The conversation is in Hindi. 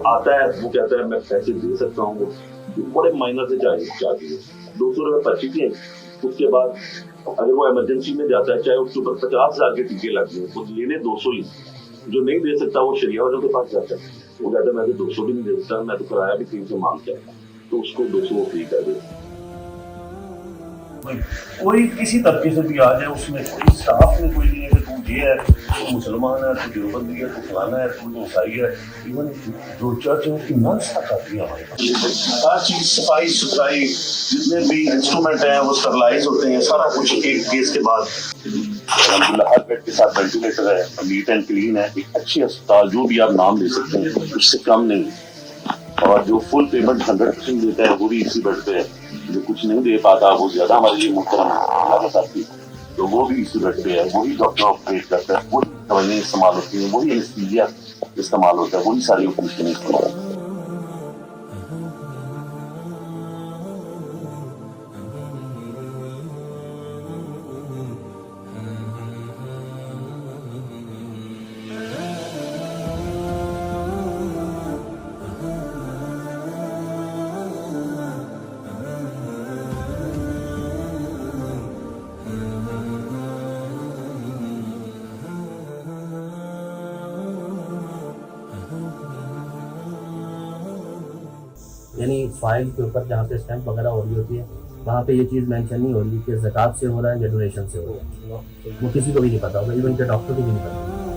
आता है वो कहता है मैं पैसे दे सकता हूँ, बड़े माइनर से चाहिए 200 रुपये पर्ची थी। उसके बाद अगर वो इमरजेंसी में जाता है, चाहे उसके ऊपर 50,000 के टीके लग गए, वो लेने 200 ही। जो नहीं दे सकता वो शरिया वालों के पास जाता है, वो कहता है मैं तो 200 भी नहीं दे सकता, मैं तो किराया भी 300 मांगता है, तो उसको 200 फ्री कर दे। कोई किसी तबके से भी आ जाए, उसमें कोई स्टाफ में कोई नहीं है कि तू ये है, तू मुसलमान है, तू देवबंदी है, तू फलाना है, तू ईसाई है। इवन जो चर्च है उसकी नर्स तक आती है हमारे पास। हर चीज सफाई सुथराई, जितने भी इंस्ट्रूमेंट हैं वो स्टरलाइज होते हैं, सारा कुछ एक केस के बाद। अल्हम्दुलिल्लाह हर बेड के साथ वेंटिलेटर है, नीट एंड क्लीन है, एक अच्छी अस्पताल जो भी आप नाम ले सकते हैं उससे कम नहीं। और जो फुल पेमेंट 100% देता है वो भी इसी बेड पे है, जो कुछ नहीं दे पाता वो ज्यादा हमारे लिए मुहतरम है, तो वो भी इसी बेड पे है। वही डॉक्टर ऑपरेट करता है, वही दवाइयाँ इस्तेमाल होती हैं, वही एनेस्थीसिया इस्तेमाल होता है, वही सारी ऑपरेशन इस्तेमाल होती है। यानी फाइल के ऊपर जहाँ पे स्टैंप वगैरह हो रही होती है वहाँ पे ये चीज़ मेंशन नहीं हो रही कि ज़कात से हो रहा है या डोनेशन से हो रहा है, वो किसी को भी नहीं पता होगा, इवन के डॉक्टर को भी नहीं पता।